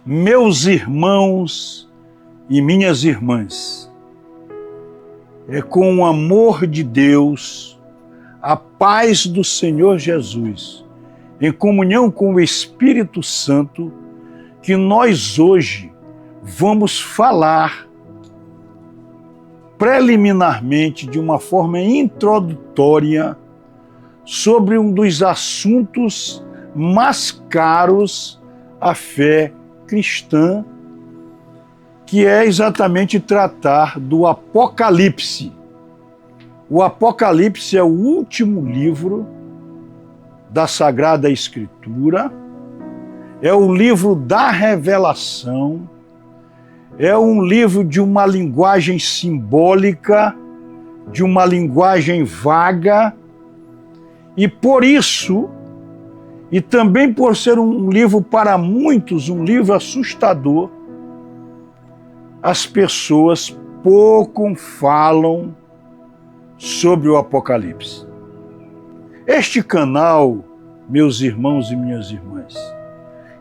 Meus irmãos e minhas irmãs, é com o amor de Deus, a paz do Senhor Jesus, em comunhão com o Espírito Santo, que nós hoje vamos falar preliminarmente, de uma forma introdutória, sobre um dos assuntos mais caros à fé cristã, que é exatamente tratar do Apocalipse. O Apocalipse é o último livro da Sagrada Escritura, é o livro da revelação, é um livro de uma linguagem simbólica, de uma linguagem vaga, e por isso, e também por ser um livro para muitos, um livro assustador, as pessoas pouco falam sobre o Apocalipse. Este canal, meus irmãos e minhas irmãs,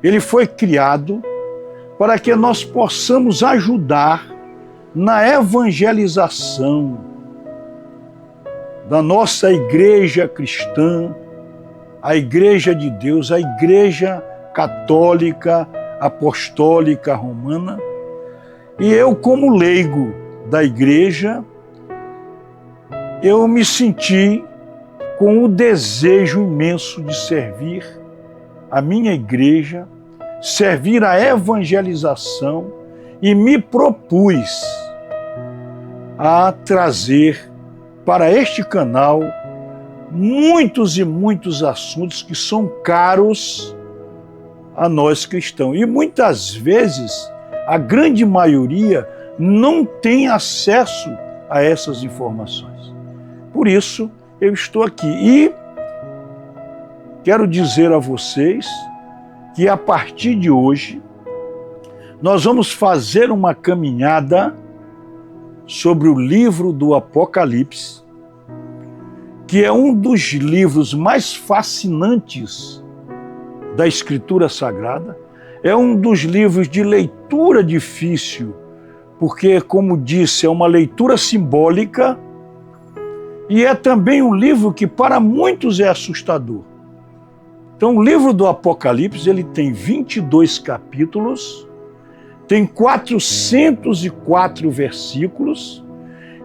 ele foi criado para que nós possamos ajudar na evangelização da nossa igreja cristã, a Igreja de Deus, a Igreja Católica Apostólica Romana. E eu, como leigo da igreja, eu me senti com o desejo imenso de servir a minha igreja, servir a evangelização, e me propus a trazer para este canal muitos e muitos assuntos que são caros a nós cristãos. E muitas vezes, a grande maioria não tem acesso a essas informações. Por isso, eu estou aqui. E quero dizer a vocês que a partir de hoje, nós vamos fazer uma caminhada sobre o livro do Apocalipse, que é um dos livros mais fascinantes da Escritura Sagrada. É um dos livros de leitura difícil, porque, como disse, é uma leitura simbólica, e é também um livro que para muitos é assustador. Então, o livro do Apocalipse, ele tem 22 capítulos, tem 404 versículos,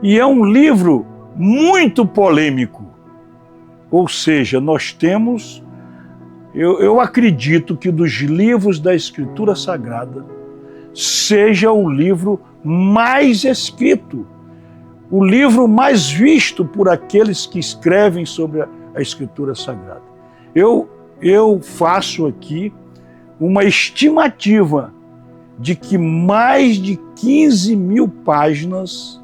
e é um livro muito polêmico. Ou seja, nós temos, eu acredito que dos livros da Escritura Sagrada, seja o livro mais escrito, o livro mais visto por aqueles que escrevem sobre a Escritura Sagrada. Eu faço aqui uma estimativa de que mais de 15 mil páginas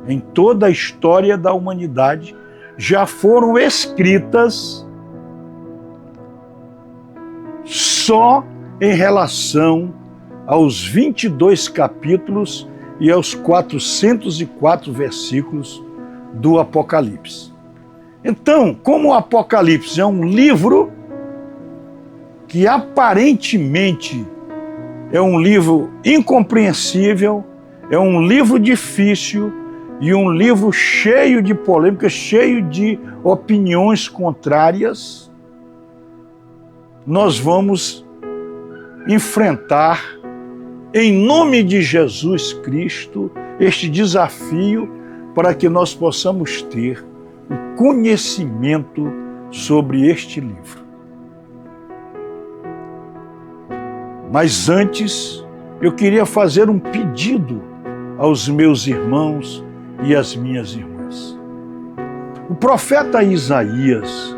em toda a história da humanidade já foram escritas só em relação aos 22 capítulos e aos 404 versículos do Apocalipse. Então, como o Apocalipse é um livro que aparentemente é um livro incompreensível, é um livro difícil e um livro cheio de polêmicas, cheio de opiniões contrárias, nós vamos enfrentar, em nome de Jesus Cristo, este desafio para que nós possamos ter o conhecimento sobre este livro. Mas antes, eu queria fazer um pedido aos meus irmãos e às minhas irmãs. O profeta Isaías,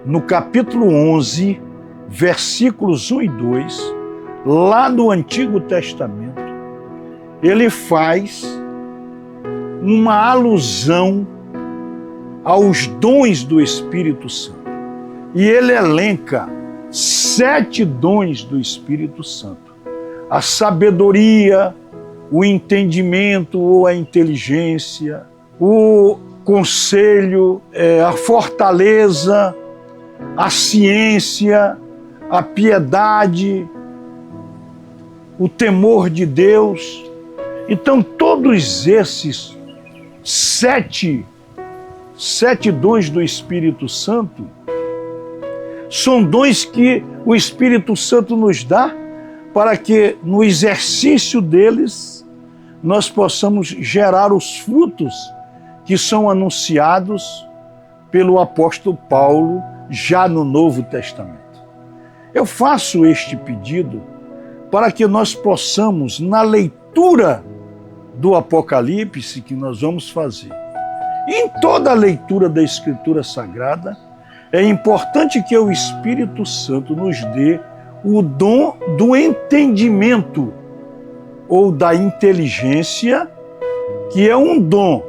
no capítulo 11, versículos 1 e 2, lá no Antigo Testamento, ele faz uma alusão aos dons do Espírito Santo. E ele elenca 7 dons do Espírito Santo: a sabedoria, o entendimento ou a inteligência, o conselho, a fortaleza, a ciência, a piedade, o temor de Deus. Então, todos esses sete dons do Espírito Santo são dons que o Espírito Santo nos dá para que, no exercício deles, nós possamos gerar os frutos que são anunciados pelo apóstolo Paulo já no Novo Testamento. Eu faço este pedido para que nós possamos, na leitura do Apocalipse que nós vamos fazer, e em toda a leitura da Escritura Sagrada, é importante que o Espírito Santo nos dê o dom do entendimento ou da inteligência, que é um dom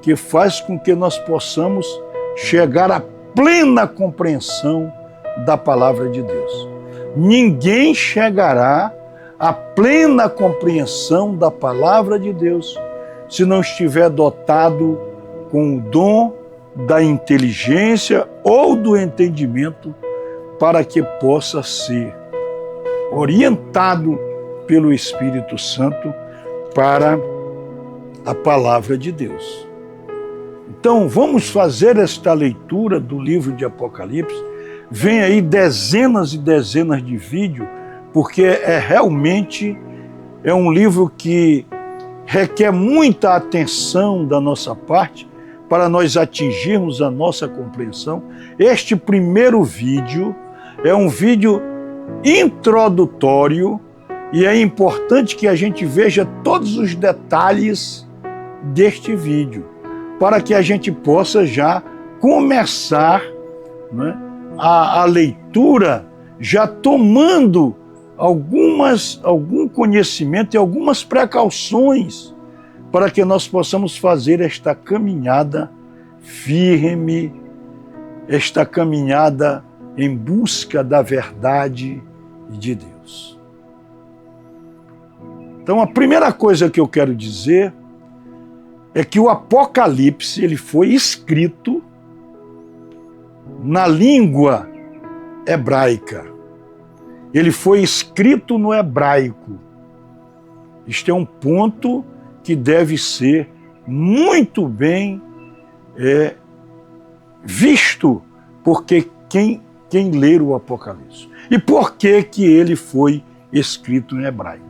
que faz com que nós possamos chegar à plena compreensão da palavra de Deus. Ninguém chegará à plena compreensão da palavra de Deus se não estiver dotado com o dom da inteligência ou do entendimento, para que possa ser orientado pelo Espírito Santo para a palavra de Deus. Então, vamos fazer esta leitura do livro de Apocalipse. Vem aí dezenas e dezenas de vídeos, porque realmente um livro que requer muita atenção da nossa parte para nós atingirmos a nossa compreensão. Este primeiro vídeo é um vídeo introdutório e é importante que a gente veja todos os detalhes deste vídeo, para que a gente possa já começar, né, a leitura, já tomando algum conhecimento e algumas precauções, para que nós possamos fazer esta caminhada firme, esta caminhada em busca da verdade de Deus. Então, a primeira coisa que eu quero dizer é que o Apocalipse ele foi escrito na língua hebraica. Ele foi escrito no hebraico. Isto é um ponto que deve ser muito bem visto, porque quem ler o Apocalipse. E por que ele foi escrito em hebraico?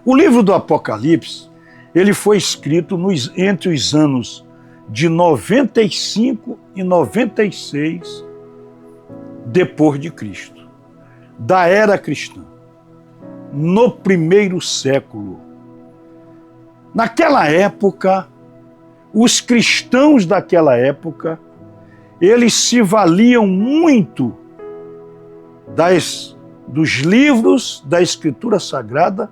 O livro do Apocalipse ele foi escrito entre os anos de 95 e 96 depois de Cristo, da era cristã, no primeiro século. Naquela época, os cristãos daquela época, eles se valiam muito dos livros da Escritura Sagrada,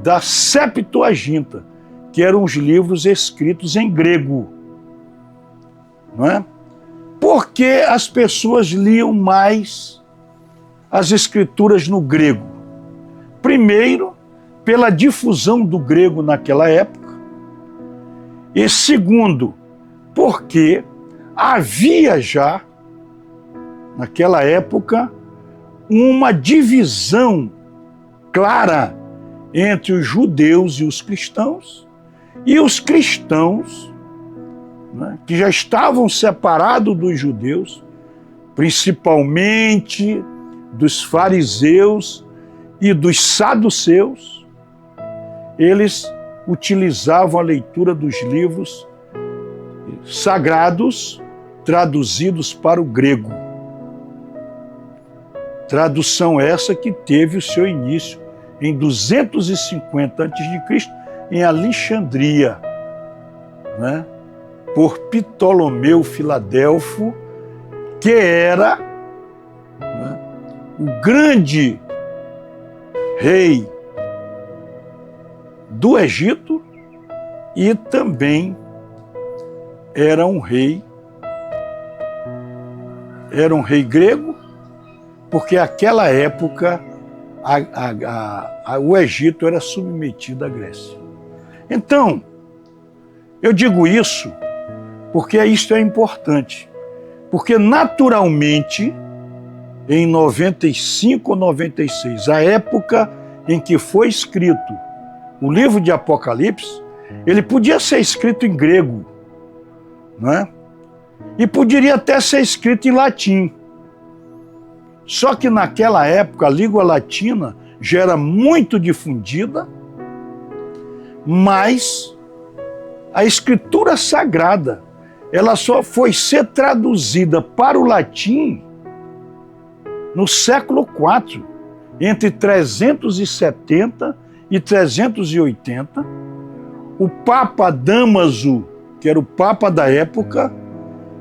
da Septuaginta, que eram os livros escritos em grego, não é? Porque as pessoas liam mais as Escrituras no grego. Primeiro, pela difusão do grego naquela época, e segundo, porque havia já, naquela época, uma divisão clara entre os judeus e os cristãos, né, que já estavam separados dos judeus, principalmente dos fariseus e dos saduceus, eles utilizavam a leitura dos livros sagrados traduzidos para o grego. Tradução essa que teve o seu início em 250 a.C., em Alexandria, né, por Ptolomeu Filadelfo, que era, né, o grande rei do Egito e também era um rei grego, porque naquela época o Egito era submetido à Grécia. Então, eu digo isso porque isso é importante, porque naturalmente, em 95 ou 96, a época em que foi escrito o livro de Apocalipse, ele podia ser escrito em grego, não é? E poderia até ser escrito em latim. Só que naquela época a língua latina já era muito difundida, mas a escritura sagrada, ela só foi ser traduzida para o latim no século IV, entre 370 e 380, o Papa Dámaso, que era o Papa da época,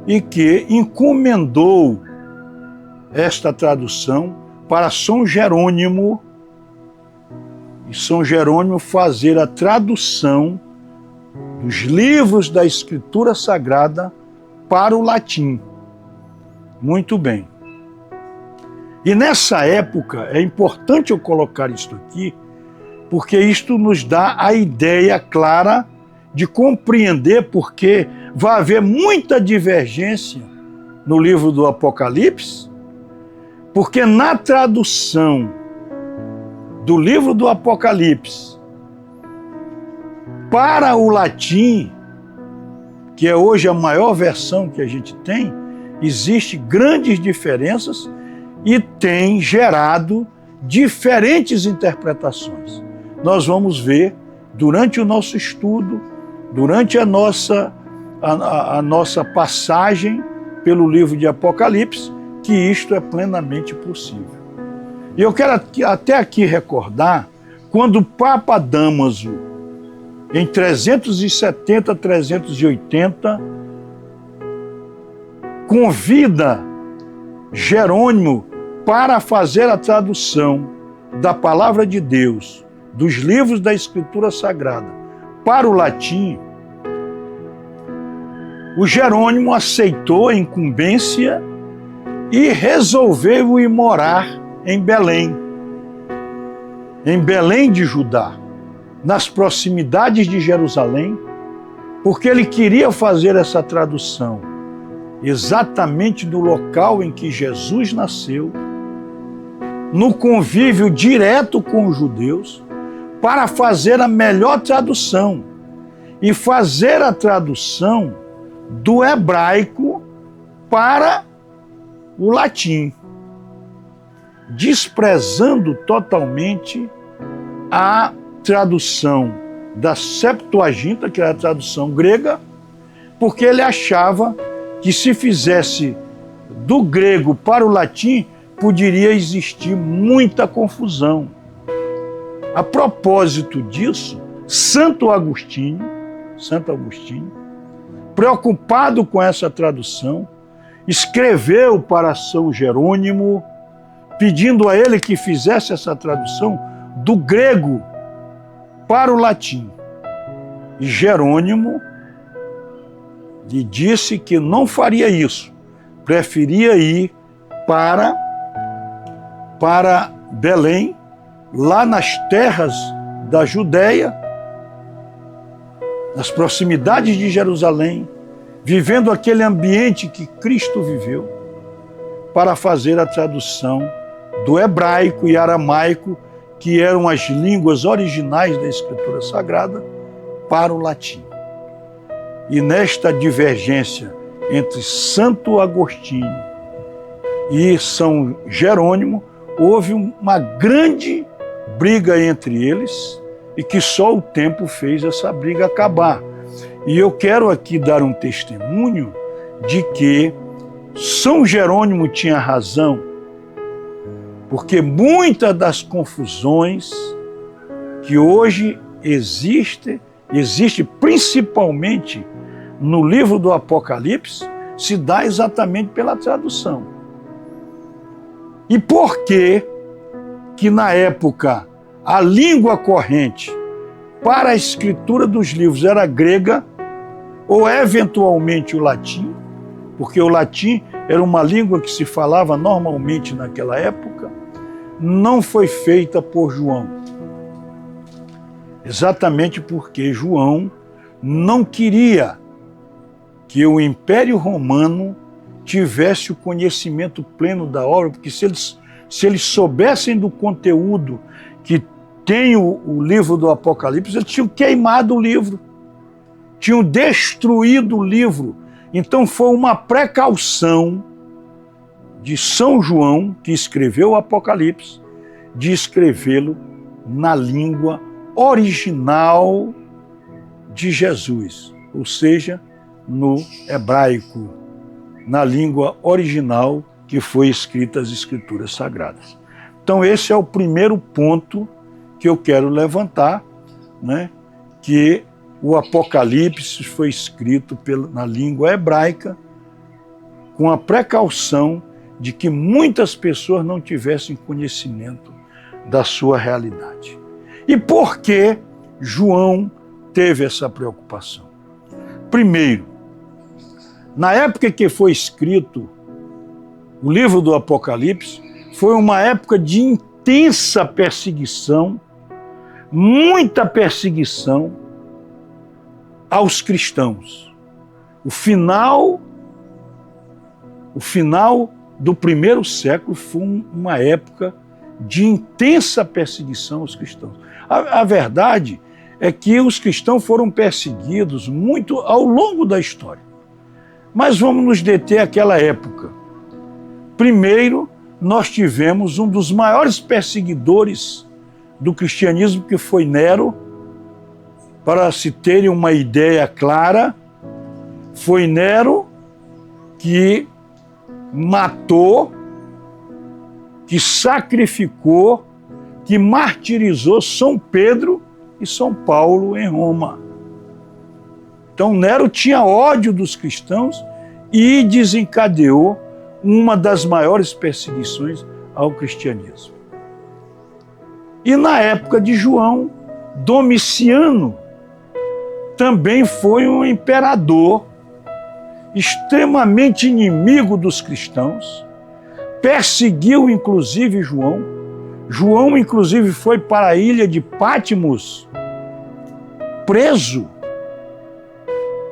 e que encomendou esta tradução para São Jerônimo, e São Jerônimo fazer a tradução dos livros da Escritura Sagrada para o latim. Muito bem. E nessa época, é importante eu colocar isto aqui, porque isto nos dá a ideia clara de compreender porque vai haver muita divergência no livro do Apocalipse, porque na tradução do livro do Apocalipse para o latim, que é hoje a maior versão que a gente tem, existem grandes diferenças e tem gerado diferentes interpretações. Nós vamos ver durante o nosso estudo, durante a nossa passagem pelo livro de Apocalipse, que isto é plenamente possível. E eu quero até aqui recordar, quando o Papa Dámaso, em 370, 380, convida Jerônimo para fazer a tradução da palavra de Deus, dos livros da Escritura Sagrada, para o latim, o Jerônimo aceitou a incumbência e resolveu ir morar em Belém de Judá, nas proximidades de Jerusalém, porque ele queria fazer essa tradução exatamente no local em que Jesus nasceu, no convívio direto com os judeus, para fazer a melhor tradução e fazer a tradução do hebraico para o latim, desprezando totalmente a tradução da Septuaginta, que era a tradução grega, porque ele achava que se fizesse do grego para o latim, poderia existir muita confusão. A propósito disso, Santo Agostinho, preocupado com essa tradução, escreveu para São Jerônimo, pedindo a ele que fizesse essa tradução do grego para o latim. E Jerônimo lhe disse que não faria isso, preferia ir para Belém, lá nas terras da Judéia, nas proximidades de Jerusalém, vivendo aquele ambiente que Cristo viveu, para fazer a tradução do hebraico e aramaico, que eram as línguas originais da Escritura Sagrada, para o latim. E nesta divergência entre Santo Agostinho e São Jerônimo, houve uma grande briga entre eles e que só o tempo fez essa briga acabar. E eu quero aqui dar um testemunho de que São Jerônimo tinha razão, porque muitas das confusões que hoje existe principalmente no livro do Apocalipse, se dá exatamente pela tradução. E por que na época a língua corrente para a escritura dos livros era grega ou eventualmente o latim, porque o latim era uma língua que se falava normalmente naquela época, não foi feita por João. Exatamente porque João não queria que o Império Romano tivesse o conhecimento pleno da obra, porque se eles soubessem do conteúdo que tem o livro do Apocalipse, eles tinham queimado o livro, tinham destruído o livro. Então foi uma precaução de São João, que escreveu o Apocalipse, de escrevê-lo na língua original de Jesus, ou seja, no hebraico, na língua original que foi escrita as Escrituras Sagradas. Então esse é o primeiro ponto que eu quero levantar, né? Que o Apocalipse foi escrito na língua hebraica com a precaução de que muitas pessoas não tivessem conhecimento da sua realidade. E por que João teve essa preocupação? Primeiro, na época que foi escrito o livro do Apocalipse, foi uma época de intensa perseguição, muita perseguição aos cristãos. O final do primeiro século foi uma época de intensa perseguição aos cristãos. A verdade é que os cristãos foram perseguidos muito ao longo da história. Mas vamos nos deter àquela época. Primeiro, nós tivemos um dos maiores perseguidores do cristianismo, que foi Nero. Para se terem uma ideia clara, foi Nero que matou, que sacrificou, que martirizou São Pedro e São Paulo em Roma. Então Nero tinha ódio dos cristãos e desencadeou uma das maiores perseguições ao cristianismo. E na época de João, Domiciano também foi um imperador extremamente inimigo dos cristãos, perseguiu inclusive João. João inclusive foi para a ilha de Patmos, preso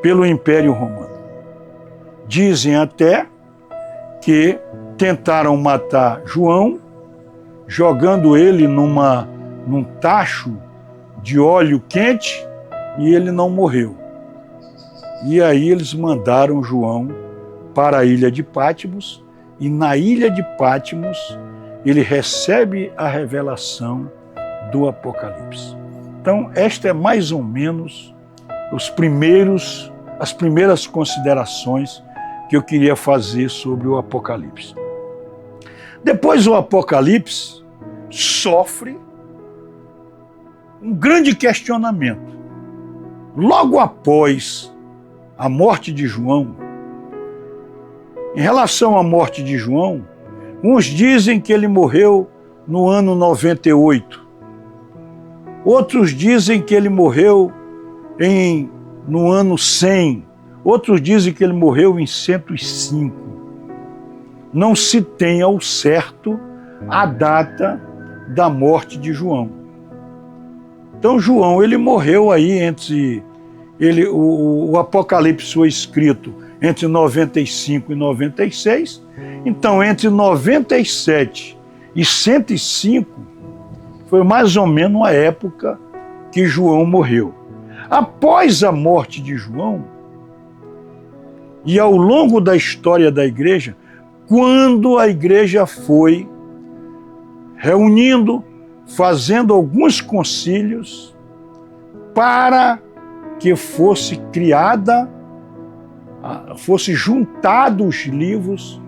pelo Império Romano. Dizem até que tentaram matar João, jogando ele num tacho de óleo quente, e ele não morreu. E aí eles mandaram João para a ilha de Patmos, e na ilha de Patmos ele recebe a revelação do Apocalipse. Então esta é mais ou menos as primeiras considerações que eu queria fazer sobre o Apocalipse. Depois o Apocalipse sofre um grande questionamento. Logo após a morte de João, em relação à morte de João, uns dizem que ele morreu no ano 98, outros dizem que ele morreu no ano 100, outros dizem que ele morreu em 105. Não se tem ao certo a data da morte de João. Então João, ele morreu aí o Apocalipse foi escrito entre 95 e 96, então entre 97 e 105 foi mais ou menos a época que João morreu. Após a morte de João, e ao longo da história da igreja, quando a igreja foi reunindo, fazendo alguns concílios para que fosse juntado os livros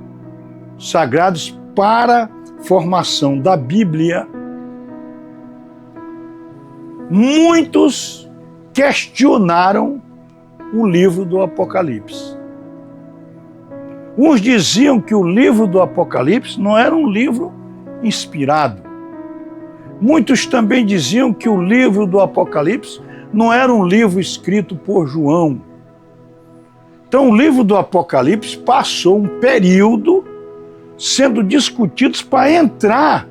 sagrados para a formação da Bíblia, muitos questionaram o livro do Apocalipse. Uns diziam que o livro do Apocalipse não era um livro inspirado. Muitos também diziam que o livro do Apocalipse não era um livro escrito por João. Então o livro do Apocalipse passou um período sendo discutido para entrar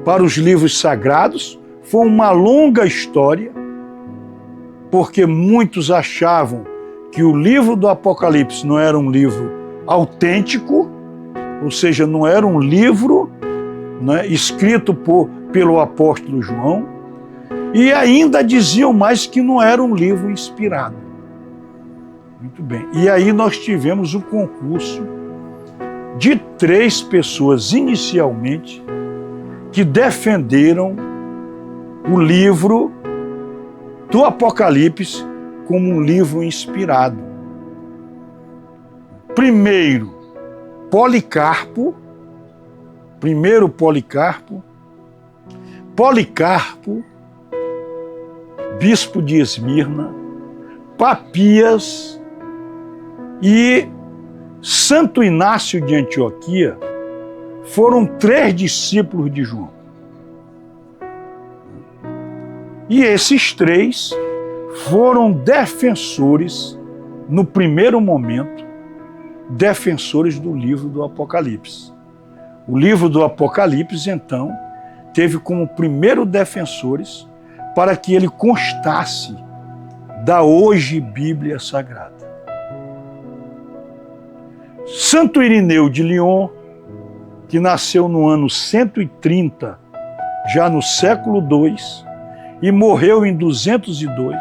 para os livros sagrados. Foi uma longa história, porque muitos achavam que o livro do Apocalipse não era um livro autêntico, ou seja, não era um livro né, escrito pelo apóstolo João, e ainda diziam mais que não era um livro inspirado. Muito bem. E aí nós tivemos o concurso de 3 pessoas inicialmente que defenderam o livro do Apocalipse como um livro inspirado. Primeiro, Policarpo. Policarpo, bispo de Esmirna, Papias e Santo Inácio de Antioquia foram 3 discípulos de João. E esses 3 foram defensores, no primeiro momento, defensores do livro do Apocalipse. O livro do Apocalipse, então, teve como primeiro defensores para que ele constasse da hoje Bíblia Sagrada. Santo Irineu de Lyon, que nasceu no ano 130, já no século II, e morreu em 202,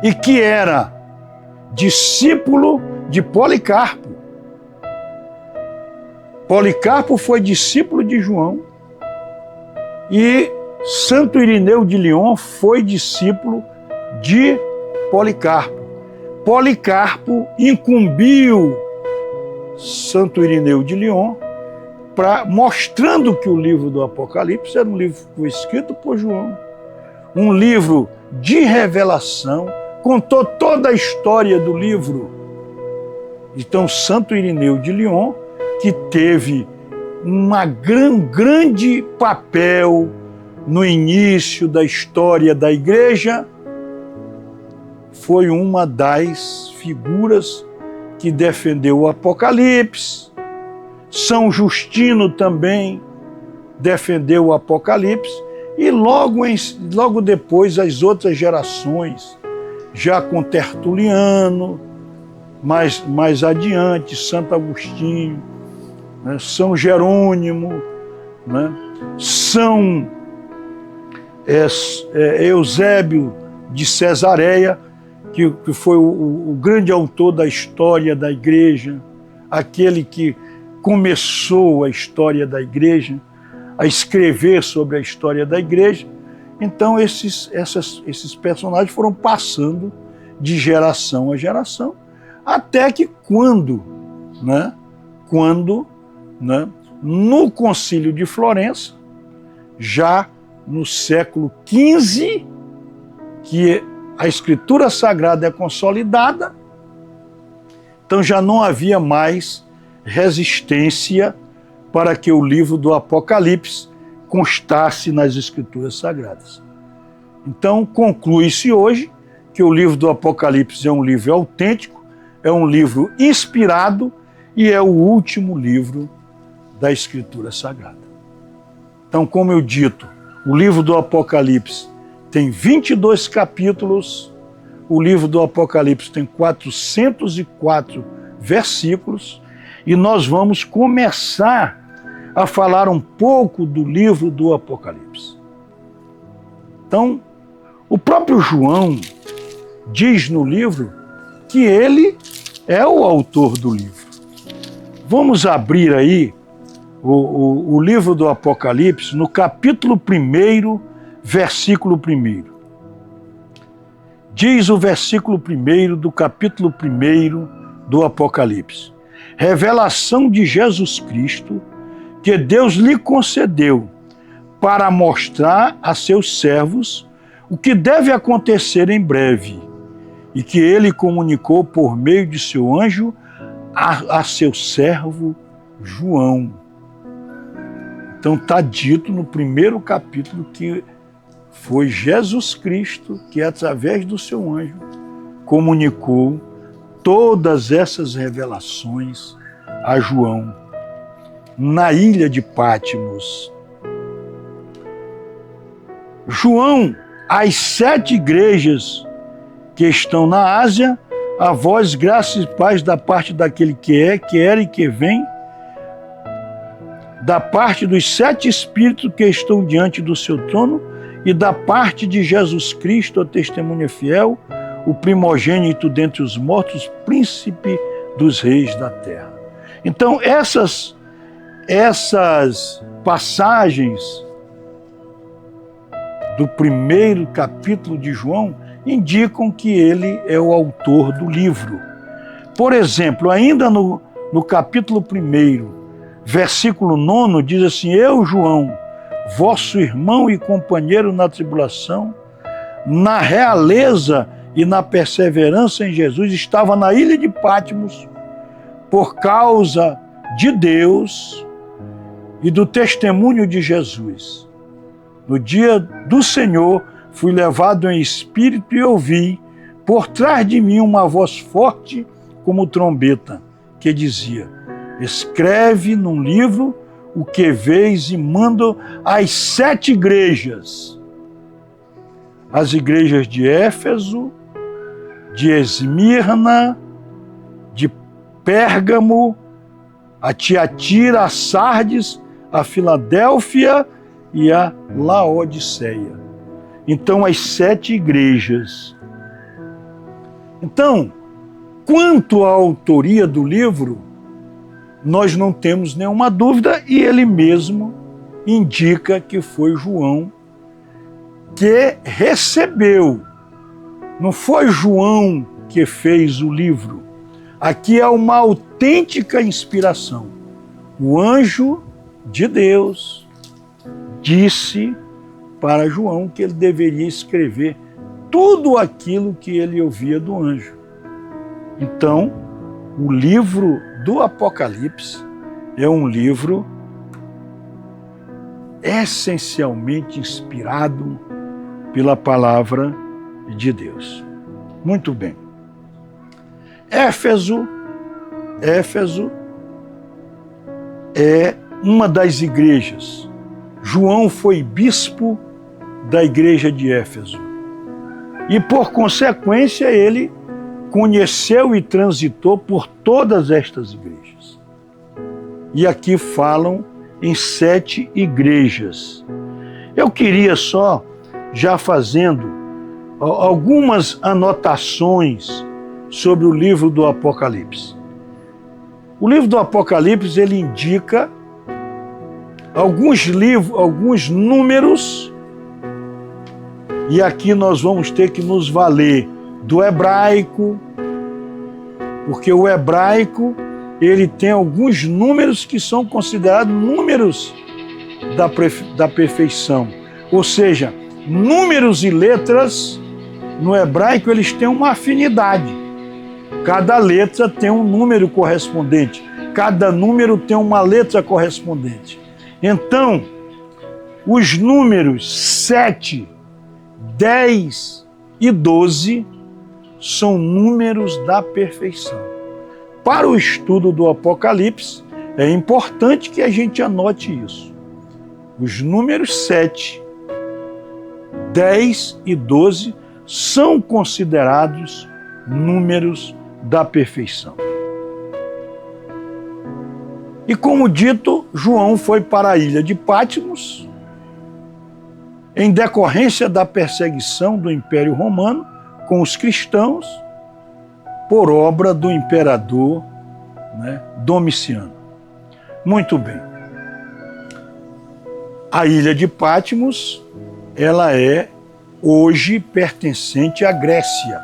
e que era discípulo de Policarpo. Policarpo foi discípulo de João e Santo Irineu de Lyon foi discípulo de Policarpo. Policarpo incumbiu Santo Irineu de Lyon mostrando que o livro do Apocalipse era um livro que foi escrito por João, um livro de revelação, contou toda a história do livro. Então, Santo Irineu de Lyon, que teve um grande papel no início da história da igreja, foi uma das figuras que defendeu o Apocalipse. São Justino também defendeu o Apocalipse, e logo depois as outras gerações, já com Tertuliano, mais adiante, Santo Agostinho, né, São Jerônimo, né, São Eusébio de Cesareia, que foi o grande autor da história da igreja, aquele que começou a história da igreja, a escrever sobre a história da igreja. Então esses personagens foram passando de geração a geração, até que quando no Concílio de Florença, já no século XV, que a Escritura Sagrada é consolidada, então já não havia mais resistência para que o livro do Apocalipse constasse nas Escrituras Sagradas. Então, conclui-se hoje que o livro do Apocalipse é um livro autêntico, é um livro inspirado e é o último livro da Escritura Sagrada. Então, como eu dito, o livro do Apocalipse tem 22 capítulos, o livro do Apocalipse tem 404 versículos, e nós vamos começar a falar um pouco do livro do Apocalipse. Então, o próprio João diz no livro que ele é o autor do livro. Vamos abrir aí o livro do Apocalipse no capítulo 1, versículo 1. Diz o versículo 1 do capítulo 1 do Apocalipse: revelação de Jesus Cristo, que Deus lhe concedeu para mostrar a seus servos o que deve acontecer em breve, e que ele comunicou por meio de seu anjo a seu servo João. Então está dito no primeiro capítulo que foi Jesus Cristo que, através do seu anjo, comunicou todas essas revelações a João, na ilha de Patmos. João, às 7 igrejas que estão na Ásia, a vós graça e paz da parte daquele que é, que era e que vem, da parte dos 7 espíritos que estão diante do seu trono e da parte de Jesus Cristo, a testemunha fiel, o primogênito dentre os mortos, príncipe dos reis da terra. Então, essas passagens do primeiro capítulo de João indicam que ele é o autor do livro. Por exemplo, ainda no capítulo 1, versículo 9, diz assim: eu, João, vosso irmão e companheiro na tribulação, na realeza e na perseverança em Jesus, estava na ilha de Patmos por causa de Deus e do testemunho de Jesus. No dia do Senhor, fui levado em espírito e ouvi por trás de mim uma voz forte como trombeta, que dizia: escreve num livro o que vês e manda às 7 igrejas. As igrejas de Éfeso, de Esmirna, de Pérgamo, a Tiatira, a Sardes, a Filadélfia e a Laodiceia. Então, as 7 igrejas. Então, quanto à autoria do livro, nós não temos nenhuma dúvida, e ele mesmo indica que foi João que recebeu. Não foi João que fez o livro. Aqui é uma autêntica inspiração. O anjo de Deus disse para João que ele deveria escrever tudo aquilo que ele ouvia do anjo. Então, o livro do Apocalipse é um livro essencialmente inspirado pela palavra de Deus. Muito bem. Éfeso é uma das igrejas. João foi bispo da igreja de Éfeso. E, por consequência, ele conheceu e transitou por todas estas igrejas. E aqui falam em 7 igrejas. Eu queria só, já fazendo algumas anotações sobre o livro do Apocalipse. O livro do Apocalipse, ele indica alguns números, e aqui nós vamos ter que nos valer do hebraico, porque o hebraico ele tem alguns números que são considerados números da perfeição. Ou seja, números e letras no hebraico eles têm uma afinidade. Cada letra tem um número correspondente, cada número tem uma letra correspondente. Então, os números 7, 10 e 12 são números da perfeição. Para o estudo do Apocalipse, é importante que a gente anote isso. Os números 7, 10 e 12 são considerados números da perfeição. E como dito, João foi para a ilha de Patmos em decorrência da perseguição do Império Romano com os cristãos por obra do imperador, Domiciano. Muito bem. A ilha de Patmos, ela é hoje pertencente à Grécia.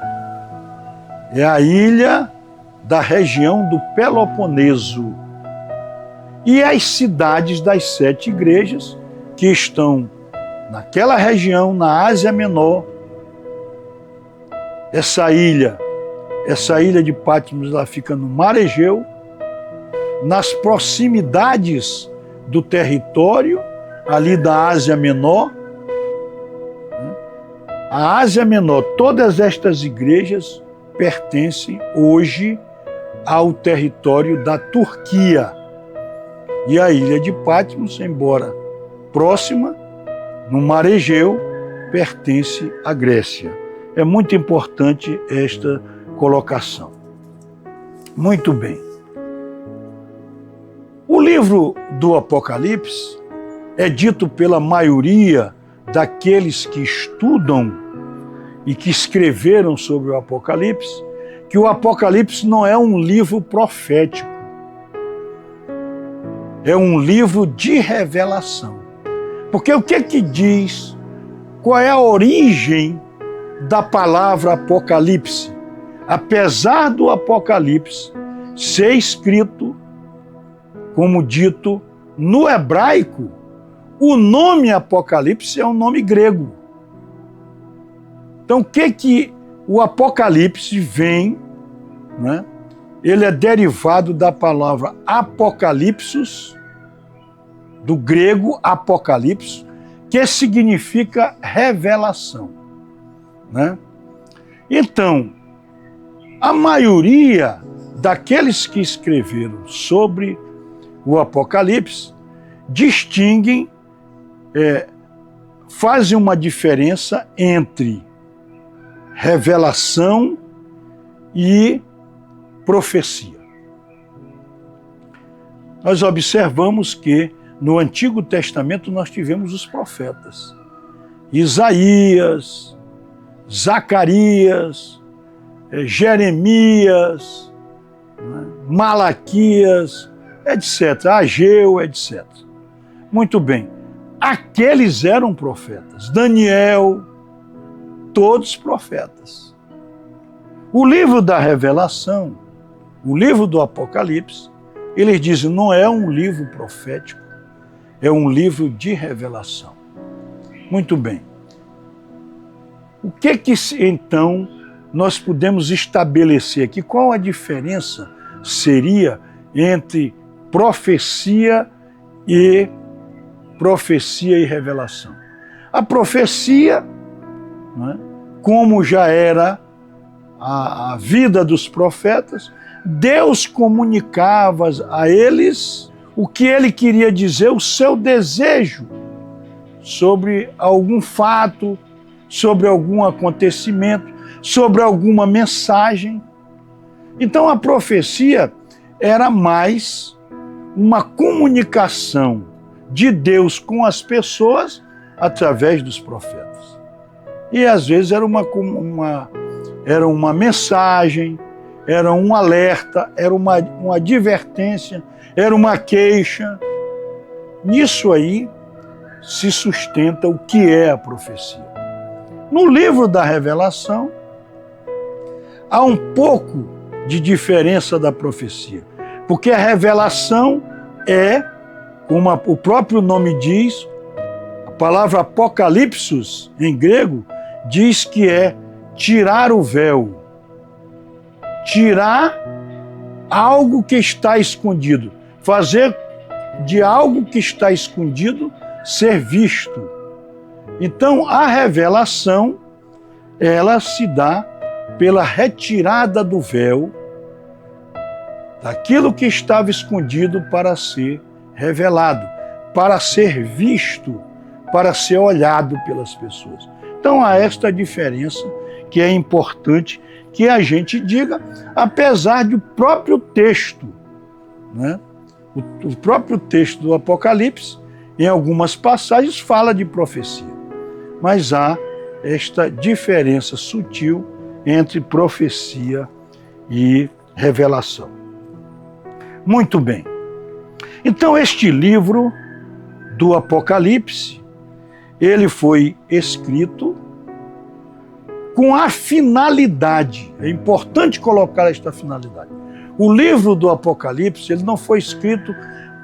É a ilha da região do Peloponeso. E as cidades das 7 igrejas que estão naquela região, na Ásia Menor. Essa ilha de Patmos, ela fica no Mar Egeu, nas proximidades do território ali da Ásia Menor. A Ásia Menor, todas estas igrejas pertencem hoje ao território da Turquia. E a ilha de Patmos, embora próxima, no Mar Egeu, pertence à Grécia. É muito importante esta colocação. Muito bem. O livro do Apocalipse é dito pela maioria daqueles que estudam e que escreveram sobre o Apocalipse, que o Apocalipse não é um livro profético, é um livro de revelação. Porque o que diz, qual é a origem da palavra Apocalipse? Apesar do Apocalipse ser escrito, como dito, no hebraico, o nome Apocalipse é um nome grego. Então, o que o Apocalipse vem, né? Ele é derivado da palavra apocalipsos, do grego apocalipse, que significa revelação, né? Então, a maioria daqueles que escreveram sobre o Apocalipse distinguem, fazem uma diferença entre revelação e profecia. Nós observamos que no Antigo Testamento nós tivemos os profetas. Isaías, Zacarias, Jeremias, Malaquias, etc. Ageu, etc. Muito bem. Aqueles eram profetas. Daniel, todos profetas. O livro da Revelação, o livro do Apocalipse, eles dizem, não é um livro profético, é um livro de revelação. Muito bem. O que então nós podemos estabelecer aqui? Qual a diferença seria entre profecia e revelação? A profecia, né, como já era a vida dos profetas, Deus comunicava a eles o que ele queria dizer, o seu desejo sobre algum fato, sobre algum acontecimento, sobre alguma mensagem. Então a profecia era mais uma comunicação de Deus com as pessoas através dos profetas. E às vezes era uma mensagem, era um alerta, era uma advertência, era uma queixa. Nisso aí se sustenta o que é a profecia. No livro da Revelação, há um pouco de diferença da profecia, porque a revelação é, como o próprio nome diz, a palavra apocalipsos, em grego, diz que é tirar o véu, tirar algo que está escondido, fazer de algo que está escondido ser visto. Então, a revelação, ela se dá pela retirada do véu, daquilo que estava escondido para ser revelado, para ser visto, para ser olhado pelas pessoas. Então, há esta diferença que é importante que a gente diga, apesar do próprio texto, né? O próprio texto do Apocalipse, em algumas passagens, fala de profecia. Mas há esta diferença sutil entre profecia e revelação. Muito bem. Então, este livro do Apocalipse, ele foi escrito com a finalidade, é importante colocar esta finalidade. O livro do Apocalipse, ele não foi escrito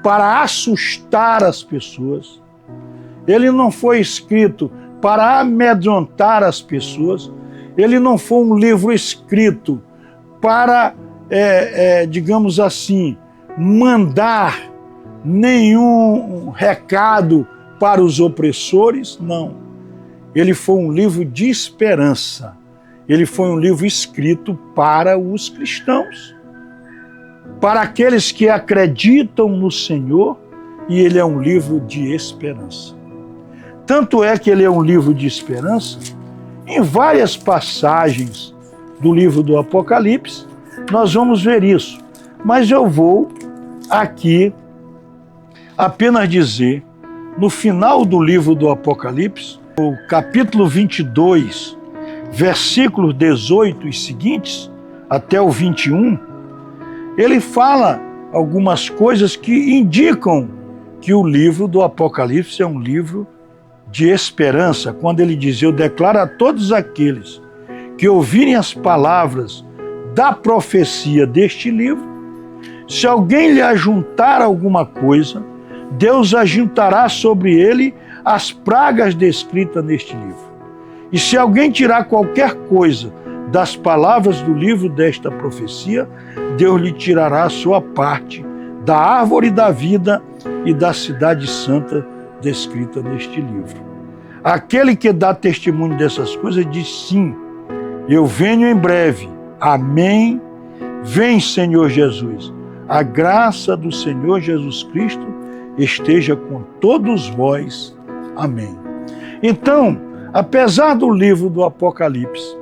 para assustar as pessoas, ele não foi escrito para amedrontar as pessoas, ele não foi um livro escrito para, digamos assim, mandar nenhum recado para os opressores, não. Ele foi um livro de esperança, ele foi um livro escrito para os cristãos, para aqueles que acreditam no Senhor, e ele é um livro de esperança. Tanto é que ele é um livro de esperança, em várias passagens do livro do Apocalipse, nós vamos ver isso. Mas eu vou aqui apenas dizer, no final do livro do Apocalipse, o capítulo 22, versículos 18 e seguintes, até o 21, ele fala algumas coisas que indicam que o livro do Apocalipse é um livro de esperança, quando ele diz: eu declaro a todos aqueles que ouvirem as palavras da profecia deste livro, se alguém lhe ajuntar alguma coisa, Deus ajuntará sobre ele as pragas descritas neste livro. E se alguém tirar qualquer coisa das palavras do livro desta profecia, Deus lhe tirará a sua parte da árvore da vida e da cidade santa descrita neste livro. Aquele que dá testemunho dessas coisas diz: sim, eu venho em breve. Amém. Vem, Senhor Jesus. A graça do Senhor Jesus Cristo esteja com todos vós. Amém. Então, apesar do livro do Apocalipse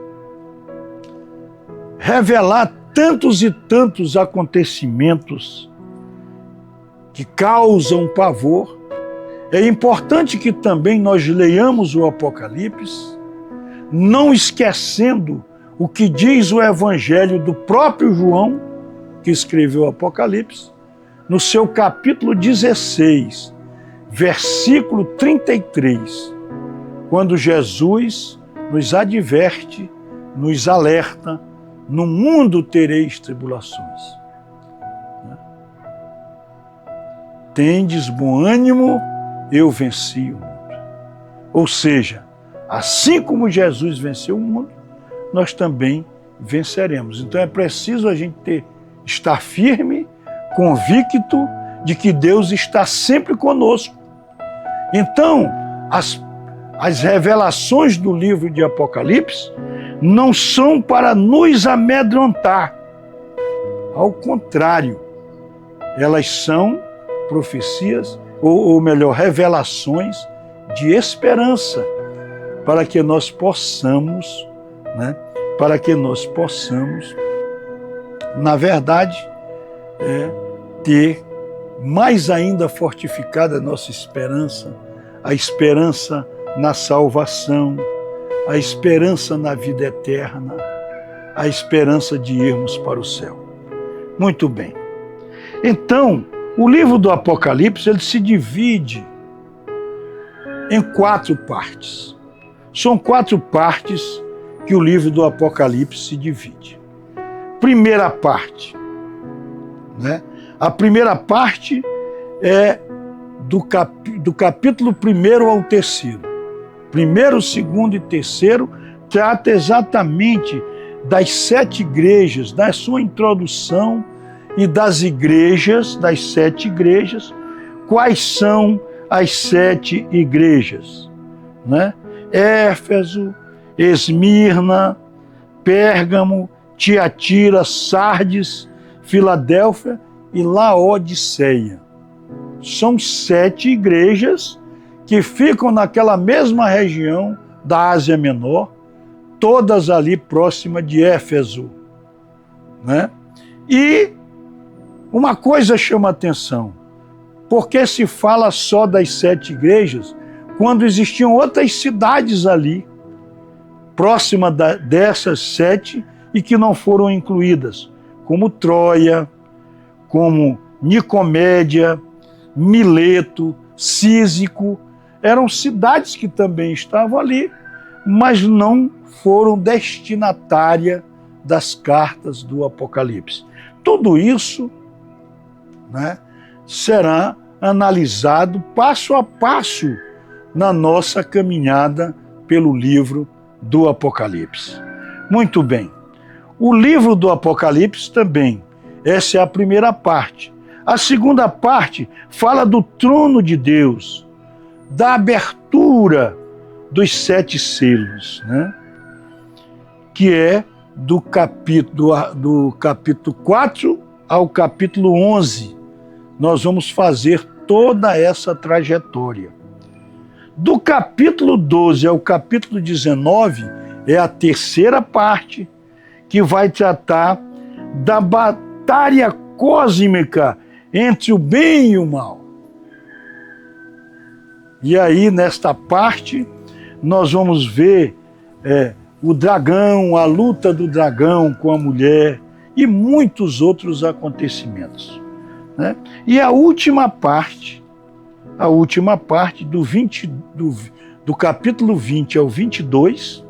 revelar tantos e tantos acontecimentos que causam pavor, é importante que também nós leiamos o Apocalipse, não esquecendo o que diz o Evangelho do próprio João, que escreveu o Apocalipse, no seu capítulo 16, versículo 33, quando Jesus nos adverte, nos alerta: no mundo tereis tribulações. Tendes bom ânimo, eu venci o mundo. Ou seja, assim como Jesus venceu o mundo, nós também venceremos. Então é preciso a gente estar firme, convicto de que Deus está sempre conosco. Então, as revelações do livro de Apocalipse não são para nos amedrontar. Ao contrário, elas são profecias, ou melhor, revelações de esperança, para que nós possamos, na verdade, ter mais ainda fortificada a nossa esperança, a esperança na salvação, a esperança na vida eterna, a esperança de irmos para o céu. Muito bem. Então, o livro do Apocalipse, ele se divide em 4 partes. São 4 partes que o livro do Apocalipse se divide. Primeira parte, a primeira parte é do capítulo 1 ao 3º. 1º, 2º e 3º trata exatamente das 7 igrejas, da sua introdução e das igrejas, das 7 igrejas. Quais são as 7 igrejas? Éfeso, Esmirna, Pérgamo, Tiatira, Sardes, Filadélfia e Laodiceia. São 7 igrejas que ficam naquela mesma região da Ásia Menor, todas ali próxima de Éfeso. E uma coisa chama a atenção: porque se fala só das 7 igrejas, quando existiam outras cidades ali, próxima dessas 7, e que não foram incluídas, como Troia, como Nicomédia, Mileto, Císico. Eram cidades que também estavam ali, mas não foram destinatárias das cartas do Apocalipse. Tudo isso será analisado passo a passo na nossa caminhada pelo livro do Apocalipse. Muito bem. O livro do Apocalipse também, essa é a primeira parte. A segunda parte fala do trono de Deus, da abertura dos 7 selos, que é do capítulo 4 ao capítulo 11. Nós vamos fazer toda essa trajetória. Do capítulo 12 ao capítulo 19 é a terceira parte, que vai tratar da batalha cósmica entre o bem e o mal. E aí, nesta parte, nós vamos ver o dragão, a luta do dragão com a mulher e muitos outros acontecimentos, né? E a última parte do capítulo 20 ao 22,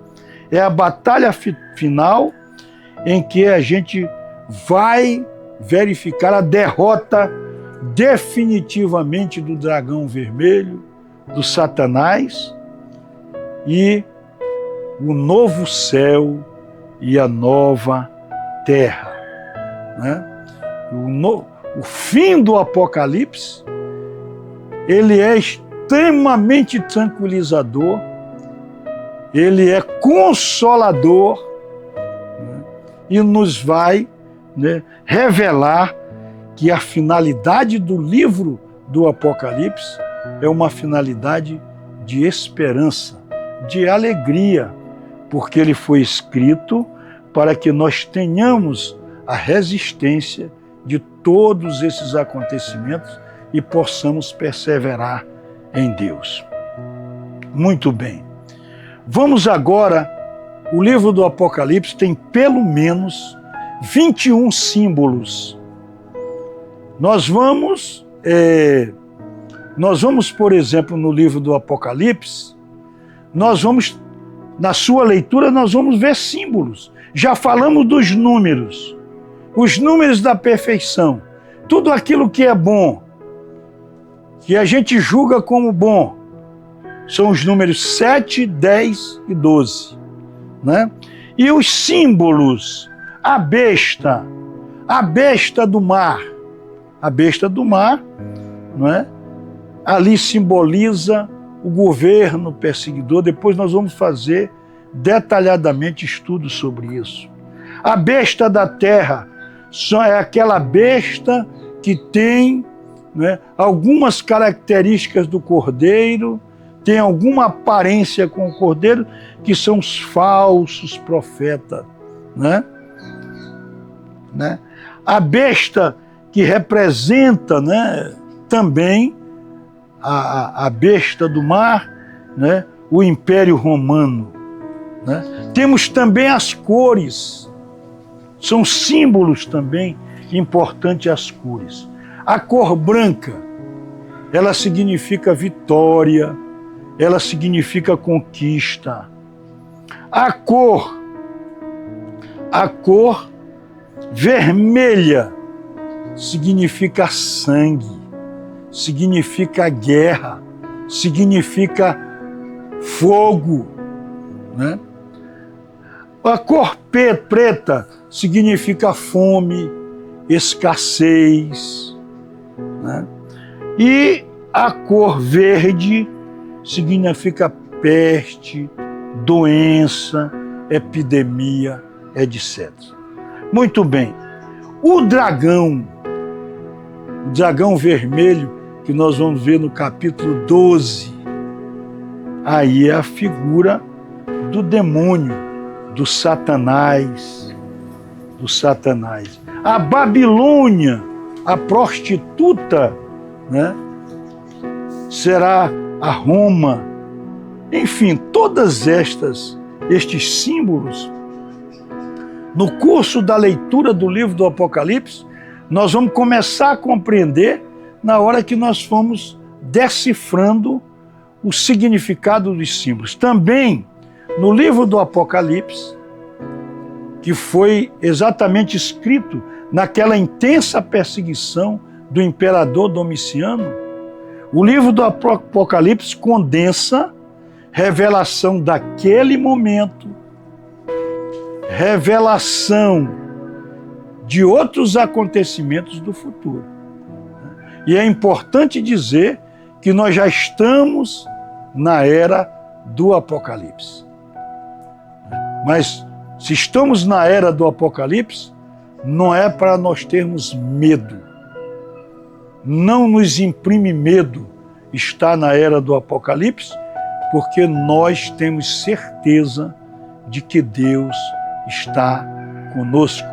é a batalha final, em que a gente vai verificar a derrota definitivamente do dragão vermelho, do Satanás, e o novo céu e a nova terra, né? O fim do Apocalipse, ele é extremamente tranquilizador, ele é consolador, né? E nos vai, né, revelar que a finalidade do livro do Apocalipse é uma finalidade de esperança, de alegria, porque ele foi escrito para que nós tenhamos a resistência de todos esses acontecimentos e possamos perseverar em Deus. Muito bem. Vamos agora, o livro do Apocalipse tem pelo menos 21 símbolos. Nós vamos, por exemplo, no livro do Apocalipse, na sua leitura, nós vamos ver símbolos. Já falamos dos números, os números da perfeição, tudo aquilo que é bom, que a gente julga como bom, são os números 7, 10 e 12, né? E os símbolos, a besta do mar, não é? Ali simboliza o governo perseguidor. Depois nós vamos fazer detalhadamente estudos sobre isso. A besta da terra é aquela besta que tem, né, algumas características do cordeiro, tem alguma aparência com o cordeiro, que são os falsos profetas, né? A besta que representa, né, também a besta do mar, né, o Império Romano, né? Temos também as cores, são símbolos também importantes as cores. A cor branca, ela significa vitória, ela significa conquista. A cor vermelha significa sangue, significa guerra, significa fogo, né? A cor preta significa fome, escassez, né? E a cor verde significa peste, doença, epidemia, etc. Muito bem. O dragão vermelho, que nós vamos ver no capítulo 12, aí é a figura do demônio, do Satanás. A Babilônia, a prostituta, né, será a Roma. Enfim, todas estes símbolos, no curso da leitura do livro do Apocalipse, nós vamos começar a compreender na hora que nós formos decifrando o significado dos símbolos. Também, no livro do Apocalipse, que foi exatamente escrito naquela intensa perseguição do imperador Domiciano, o livro do Apocalipse condensa revelação daquele momento, revelação de outros acontecimentos do futuro. E é importante dizer que nós já estamos na era do Apocalipse. Mas se estamos na era do Apocalipse, não é para nós termos medo. Não nos imprime medo estar na era do Apocalipse, porque nós temos certeza de que Deus está conosco.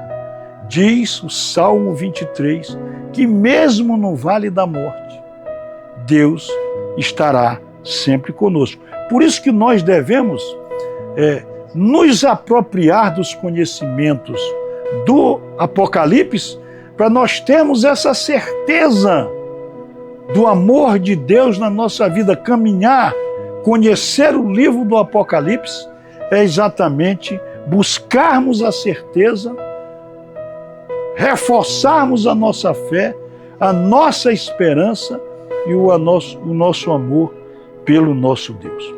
Diz o Salmo 23, que mesmo no vale da morte, Deus estará sempre conosco. Por isso que nós devemos nos apropriar dos conhecimentos do Apocalipse, para nós termos essa certeza do amor de Deus na nossa vida. Caminhar, conhecer o livro do Apocalipse é exatamente buscarmos a certeza, reforçarmos a nossa fé, a nossa esperança e o nosso amor pelo nosso Deus.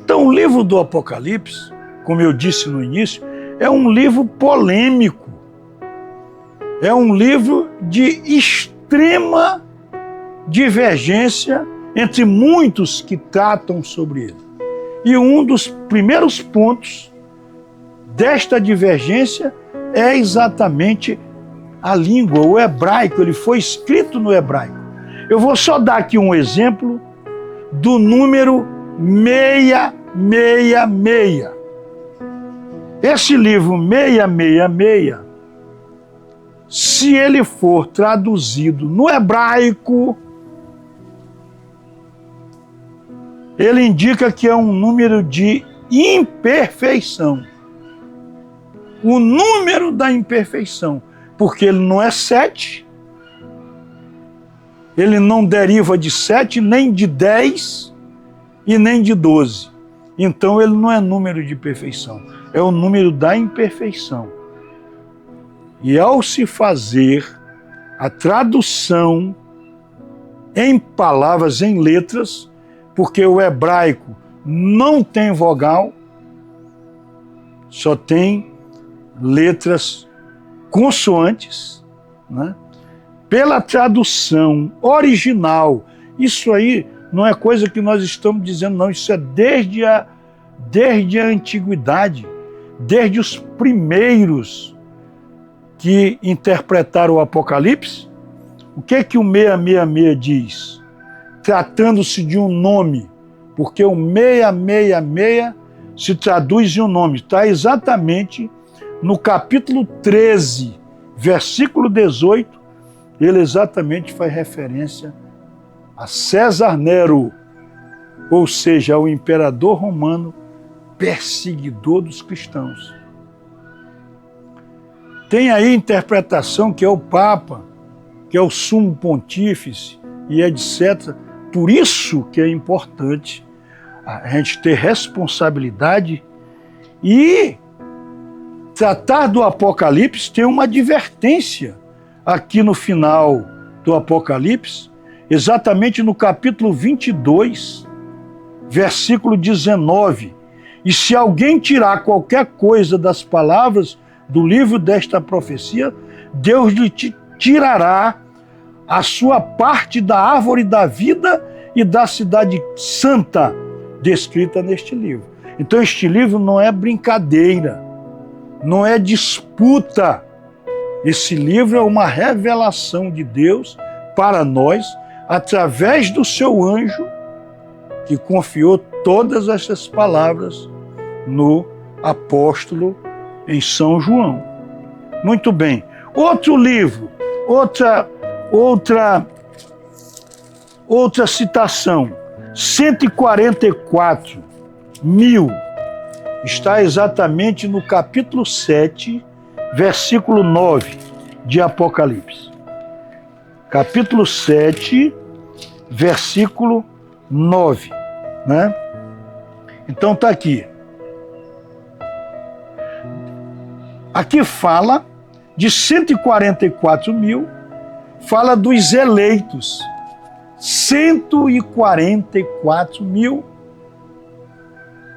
Então, o livro do Apocalipse, como eu disse no início, é um livro polêmico. É um livro de extrema divergência entre muitos que tratam sobre ele. E um dos primeiros pontos desta divergência é exatamente a língua, o hebraico. Ele foi escrito no hebraico. Eu vou só dar aqui um exemplo do número 666. Esse livro 666, se ele for traduzido no hebraico, ele indica que é um número de imperfeição. O número da imperfeição, porque ele não é 7, ele não deriva de 7, nem de 10 e nem de 12. Então ele não é número de perfeição, é o número da imperfeição. E ao se fazer a tradução em palavras, em letras, porque o hebraico não tem vogal, só tem letras consoantes, né? Pela tradução original, isso aí não é coisa que nós estamos dizendo, não, isso é desde a antiguidade, desde os primeiros que interpretaram o Apocalipse. O que é que o 666 diz? Tratando-se de um nome, porque o 666 se traduz em um nome, está exatamente no capítulo 13, versículo 18, ele exatamente faz referência a César Nero, ou seja, ao imperador romano perseguidor dos cristãos. Tem aí interpretação que é o Papa, que é o sumo pontífice e etc. Por isso que é importante a gente ter responsabilidade e tratar do Apocalipse. Tem uma advertência aqui no final do Apocalipse, exatamente no capítulo 22, versículo 19. E se alguém tirar qualquer coisa das palavras do livro desta profecia, Deus lhe tirará a sua parte da árvore da vida e da cidade santa, descrita neste livro. Então este livro não é brincadeira, não é disputa. Esse livro é uma revelação de Deus para nós, através do seu anjo, que confiou todas essas palavras no apóstolo em São João. Muito bem. Outro livro, outra citação, 144.000, está exatamente no capítulo 7, versículo 9 de Apocalipse. Capítulo 7, versículo 9, né? Então está aqui. Aqui fala de 144.000, fala dos eleitos. 144.000,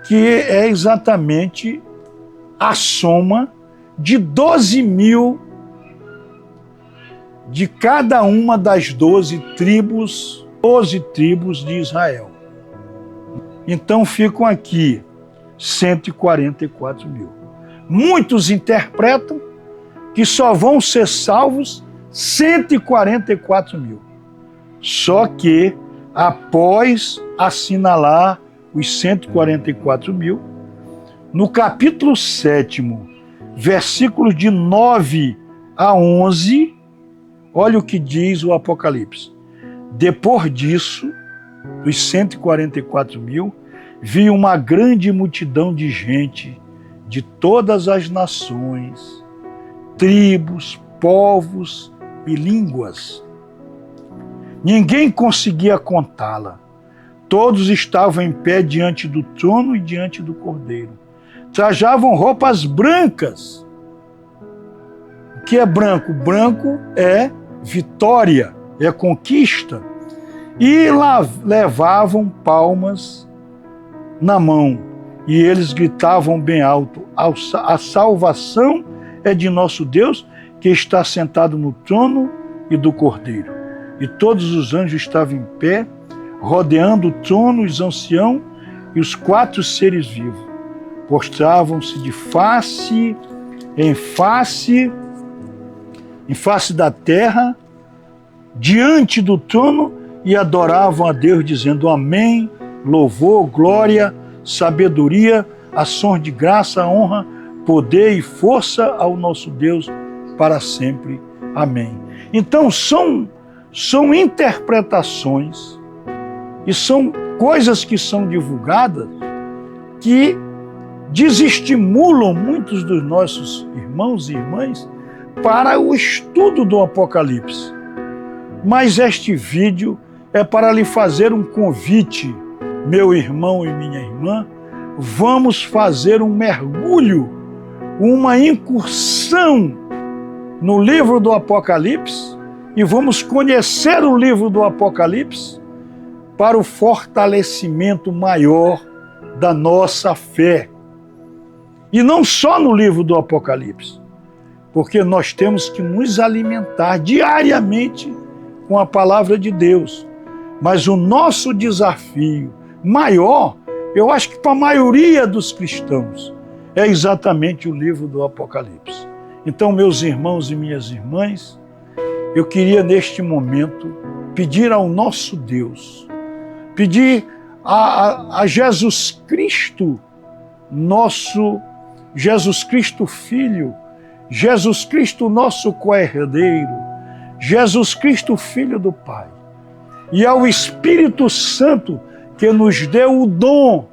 que é exatamente a soma de 12.000 de cada uma das 12 tribos de Israel. Então ficam aqui 144.000. Muitos interpretam que só vão ser salvos 144.000. Só que, após assinalar os 144.000, no capítulo 7, versículos de 9 a 11, olha o que diz o Apocalipse. Depois disso, dos 144.000, vi uma grande multidão de gente de todas as nações, tribos, povos e línguas. Ninguém conseguia contá-la. Todos estavam em pé diante do trono e diante do Cordeiro. Trajavam roupas brancas. O que é branco? Branco é vitória, é conquista. E lá levavam palmas na mão, e eles gritavam bem alto: a salvação é de nosso Deus, que está sentado no trono e do Cordeiro. E todos os anjos estavam em pé, rodeando o trono, os anciãos e os 4 seres vivos. Prostravam-se de face em face da terra, diante do trono, e adoravam a Deus, dizendo: amém, louvor, glória, sabedoria, ações de graça, honra, poder e força ao nosso Deus para sempre. Amém. Então são interpretações e são coisas que são divulgadas que desestimulam muitos dos nossos irmãos e irmãs para o estudo do Apocalipse. Mas este vídeo é para lhe fazer um convite, meu irmão e minha irmã. Vamos fazer um mergulho, uma incursão no livro do Apocalipse, e vamos conhecer o livro do Apocalipse para o fortalecimento maior da nossa fé. E não só no livro do Apocalipse, porque nós temos que nos alimentar diariamente com a palavra de Deus. Mas o nosso desafio maior, eu acho que para a maioria dos cristãos, é exatamente o livro do Apocalipse. Então, meus irmãos e minhas irmãs, eu queria neste momento pedir ao nosso Deus, pedir a Jesus Cristo, nosso Jesus Cristo Filho, Jesus Cristo nosso co-herdeiro, Jesus Cristo Filho do Pai, e ao Espírito Santo, que nos deu o dom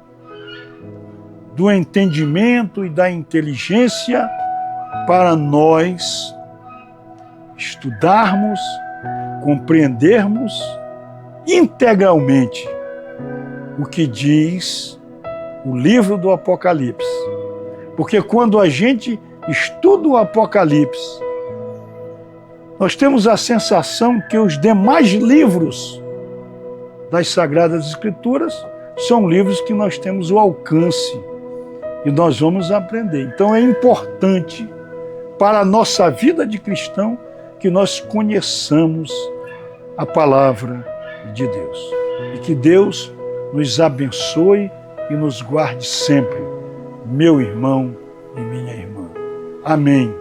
do entendimento e da inteligência para nós estudarmos, compreendermos integralmente o que diz o livro do Apocalipse. Porque quando a gente estuda o Apocalipse, nós temos a sensação que os demais livros das Sagradas Escrituras são livros que nós temos o alcance e nós vamos aprender. Então é importante para a nossa vida de cristão que nós conheçamos a palavra de Deus. E que Deus nos abençoe e nos guarde sempre, meu irmão e minha irmã. Amém.